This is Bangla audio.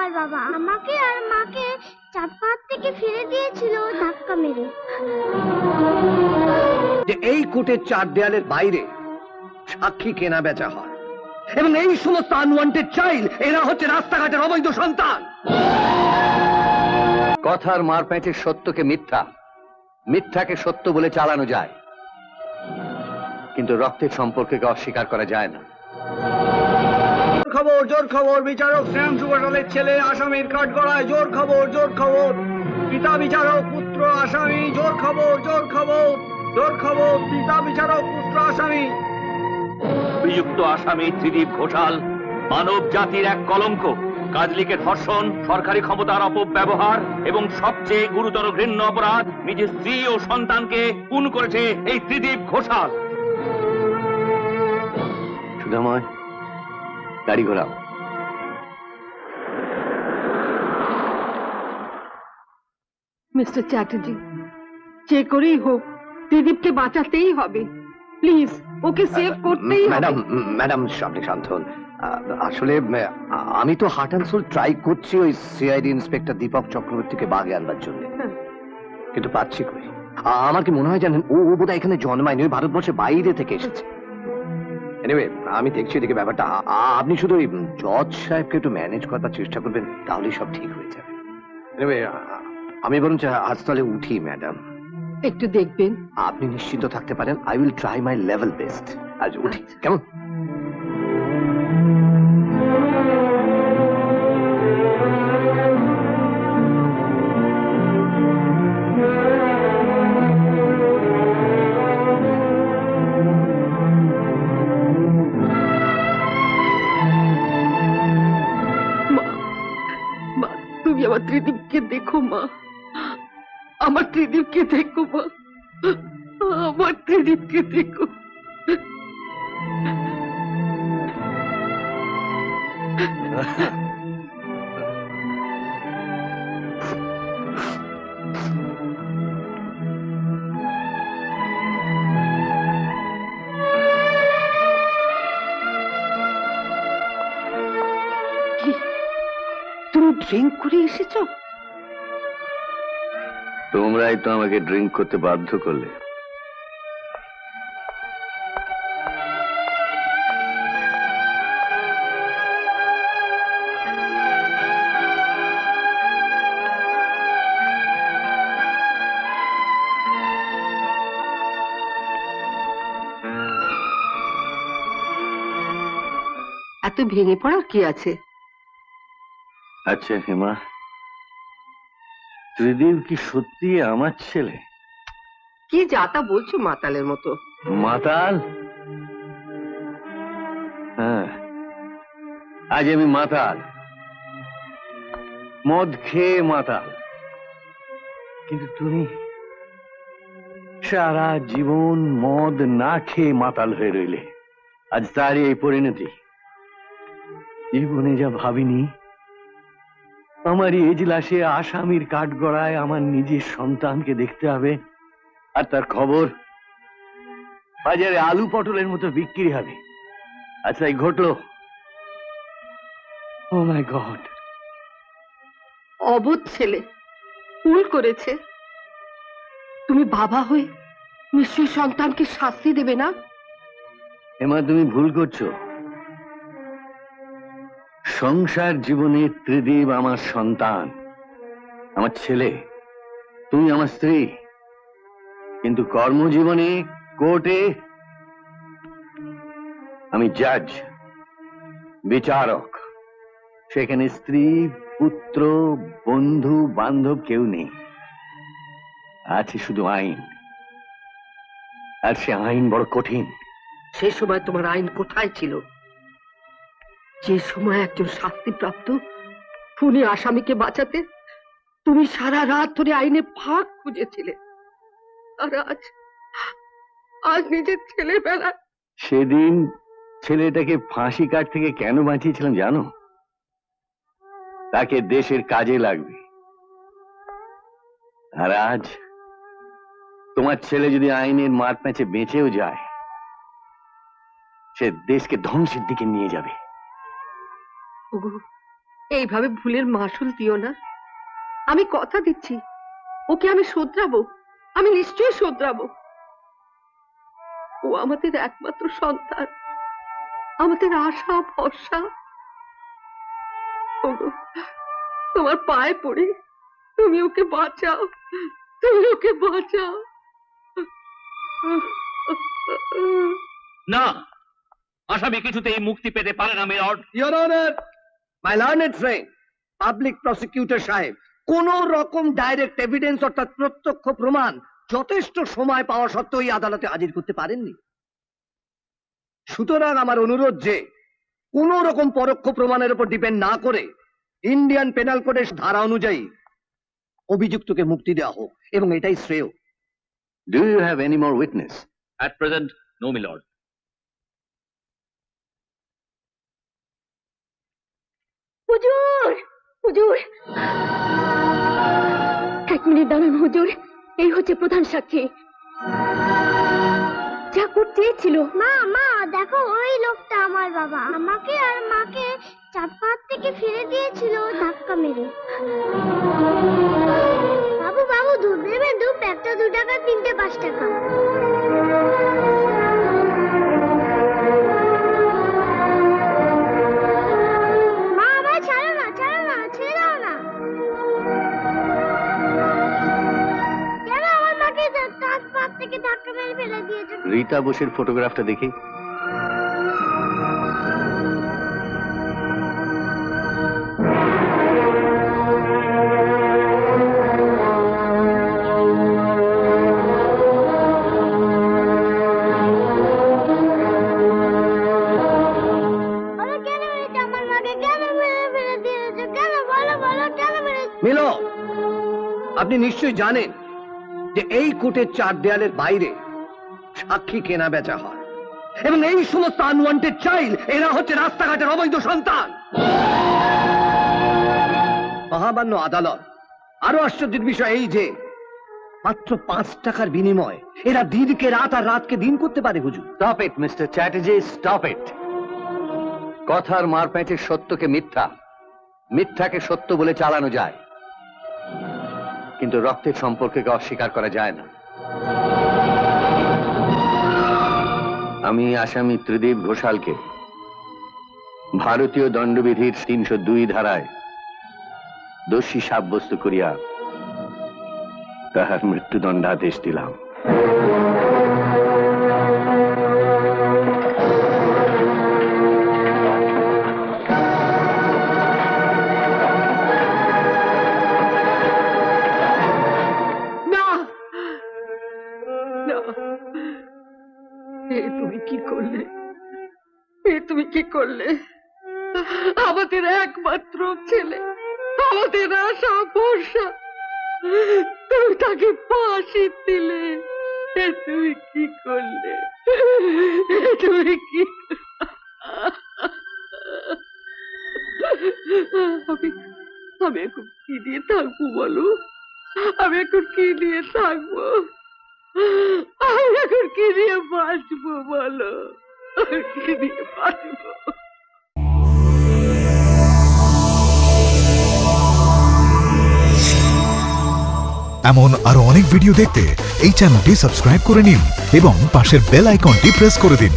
আমার বাবা আমাকে আর মাকে চাঁদপাহাড় থেকে ফিরে দিয়েছিল ধাক্কা মেরে। যে এই কোর্টের চার দেয়ালের বাইরে সাক্ষী কেনা বেচা হয় এবং এই সমস্ত আনওয়ান্টেড চাইল্ড এরা হচ্ছে রাস্তাঘাটের অবৈধ সন্তান। কথার মারপ্যাঁচের সত্যকে মিথ্যা, মিথ্যাকে সত্য বলে চালানো যায়, কিন্তু রক্তের সম্পর্ককে অস্বীকার করা যায় না। খবর, জোর খবর, বিচারক শ্যামসু ঘোষালের ছেলে আসামির কাঠগড়ায়। জোর খবর, জোর খবর, পিতা বিচারক পুত্র আসামি। জোর খবর, জোর খবর, জোর খবর, পিতা বিচারক পুত্র আসামি। অভিযুক্ত আসামি ত্রিদীপ ঘোষাল মানব জাতির এক কলঙ্ক। কাজলিকে ধর্ষণ, সরকারি ক্ষমতার অপব্যবহার এবং সবচেয়ে গুরুতর ঘৃণ্য অপরাধ, নিজের স্ত্রী ও সন্তানকে খুন করেছে এই ত্রিদীপ ঘোষাল। সুধাময়, গাড়ি ঘোরাও। মিস্টার চ্যাটার্জি, যে করেই হোক ত্রিদীপকে বাঁচাতেই হবে। প্লিজ, ওকে সেভ করতেই হবে। ম্যাডাম, ম্যাডাম আপনি শান্ত হন। আসলে আমি তো হার্ট অ্যান্ড সোল ট্রাই করছি ওই সিআইডি ইন্সপেক্টর দীপক চক্রবর্তীকে বাগে আনবার জন্য, কিন্তু পাচ্ছি কই। আমার কি মনে হয় জানেন, ও বোধহয় এখানে জন্মায়নি, ওই ভারতবর্ষের বাইরে থেকে এসেছে। এনিওয়ে, আমি দেখছি এদিকে ব্যাপারটা। আপনি শুধু ওই জজ সাহেবকে একটু ম্যানেজ করবার চেষ্টা করবেন, তাহলেই সব ঠিক হয়ে যাবে। এনিওয়ে, আমি বরঞ্চ আজ তাহলে উঠি ম্যাডাম। একটু দেখবেন। আপনি নিশ্চিন্ত থাকতে পারেন, I will try my level best. আজ উঠি, কেমন? তুমি আমার ত্রিদীপকে দেখো মা, আমার ত্রিদীপকে দেখো মা, আমার ত্রিদীপকে দেখো। তুমি ড্রিঙ্ক করে এসেছো? তোমরাই তো আমাকে ড্রিঙ্ক করতে বাধ্য করলে। এত ভেঙে পড়ার কি আছে? আচ্ছা হেমা, ত্রিদীপ কি সত্যি আমার ছেলে? কি যা তা বলছো মাতালের মতো। মাতাল? হ্যাঁ, আজ আমি মাতাল, মদ খেয়ে মাতাল, কিন্তু তুমি সারা জীবন মদ না খেয়ে মাতাল হয়ে রইলে। আজ তারই এই পরিণতি। জীবনে যা ভাবিনি, আমার এজলাসে আসামির কাঠগড়ায় আমার নিজের সন্তানকে দেখতে হবে, আর তার খবর বাজারে আলু পটলের মতো বিক্রি হবে। আচ্ছা, এই ঘটলো। ও মাই গড! অবোধ ছেলে, ভুল করেছে। তুমি বাবা হয়ে নিশ্চয়ই সন্তানকে শাস্তি দেবে না? হেমা, তুমি ভুল করছো। সংসার জীবনে ত্রিদীপ আমার সন্তান, আমার ছেলে, তুমি আমার স্ত্রী, কিন্তু কর্মজীবনে কোর্টে আমি জাজ, বিচারক। সেখানে স্ত্রী, পুত্র, বন্ধু, বান্ধব কেউ নেই, আছে শুধু আইন। আর সে আইন বড় কঠিন। সে সময় তোমার আইন কোথায় ছিল? যে সময় একজন শাস্তিপ্রাপ্ত খুনি আসামিকে বাঁচাতে তুমি সারা রাত ধরে আইনে ফাঁক খুঁজেছিলে, আর আজ আজ নিজের ছেলেবেলা। সেদিন ছেলেটাকে ফাঁসি কাঠ থেকে কেন বাঁচিয়েছিলাম জানো? তাকে দেশের কাজে লাগবে। আর আজ তোমার ছেলে যদি আইনের মারপ্যাঁচে বেঁচেও যায়, সে দেশকে ধ্বংসের দিকে নিয়ে যাবে। ওগো, এইভাবে ভুলের মাসুল দিও না। আমি কথা দিচ্ছি, ওকে আমি শোধরাবো, আমি নিশ্চয়ই শোধরাবো। ও আমাদের একমাত্র সন্তান, আমাদের আশা ভরসা। ওগো, তোমার পায়ে পড়ে তুমি ওকে বাঁচাও, তুমি ওকে বাঁচাও। না, আসামি কিছুতেই মুক্তি পেতে পারে না mayor. Your honour, my learned friend, public prosecutor সাহেব কোন রকম ডাইরেক্ট এভিডেন্স অর্থাৎ প্রত্যক্ষ প্রমাণ যথেষ্ট সময় পাওয়া সত্ত্বেও এই আদালতে হাজির করতে পারেননি। সুতরাং আমার অনুরোধ যে কোন রকম পরোক্ষ প্রমাণের উপর ডিপেন্ড না করে ইন্ডিয়ান পেনাল কোডের ধারা অনুযায়ী অভিযুক্তকে মুক্তি দেওয়া হোক, এবং এটাই শ্রেয়। Do you have any more witness? At present, no, my lord. হুজুর, হুজুর, এক মিনিট দাঁড়ান হুজুর, এই হচ্ছে প্রধান সাক্ষী। যা করতে ছিল। মা মা দেখো, ওই লোকটা আমার বাবা। আমাকে আর মাকে চাঁদপাহাড় থেকে ফিরে দিয়েছিল ধাক্কা মেরে। বাবু বাবু, দুধ দেবেন? দুধ একটা 2 টাকা, 3টে 5 টাকা। মা আমায় ছাড়ো না, ছাড়ো না, ছেড়ে দাও না। কেন আমার মাকে চাঁদপাহাড় থেকে ধাক্কা মেরে ফেলে দিয়েছো? রীতা বোসের ফটোগ্রাফটা দেখি। বলো কেন মেরেছো আমার মাকে? কেন মেরে ফেলে দিয়েছো? কেন বলো বলো, কেন মেরেছো? মিলো, আপনি নিশ্চয়ই জানেন যে এই কোর্টের 4 দেয়ালের বাইরে সাক্ষী কেনা বেচা হয়, এবং এই সমস্ত আনওয়ান্টেড চাইল্ড এরা হচ্ছে রাস্তাঘাটের অবৈধ সন্তান। মহামান্য আদালত, আরো আশ্চর্যের বিষয় এই যে মাত্র 5 টাকার বিনিময়ে এরা দিনকে রাত আর রাতকে দিন করতে পারে। হুজুর, stop it mister Chatterjee, stop it. কথার মারপ্যাঁচে সত্যকে মিথ্যা, মিথ্যাকে সত্য বলে চালানো যায়, কিন্তু রক্তের সম্পর্ককে অস্বীকার করা যায় না। আমি আসামি ত্রিদীপ ঘোষালকে ভারতীয় দণ্ডবিধির 302 ধারায় দোষী সাব্যস্ত করিয়া তাহার মৃত্যুদণ্ডাদেশ দিলাম। না না, এ তুমি কি করলে? এ তুমি কি করলে? আমাদের একমাত্র ছেলে, আমাদের আশা ভরসা, তুমি তাকে ফাঁসি দিলে। এ তুমি কি করলে? এ তুমি কি? আমি এখন কি দিয়ে থাকবো বলো? আমি এখন কি দিয়ে থাকবো? আমি এখন কি দিয়ে বাঁচবো বলো? কি দিয়ে বাঁচবো? এমন আরো অনেক ভিডিও দেখতে এই চ্যানেলটি সাবস্ক্রাইব করে নিন এবং পাশের বেল আইকনটি প্রেস করে দিন।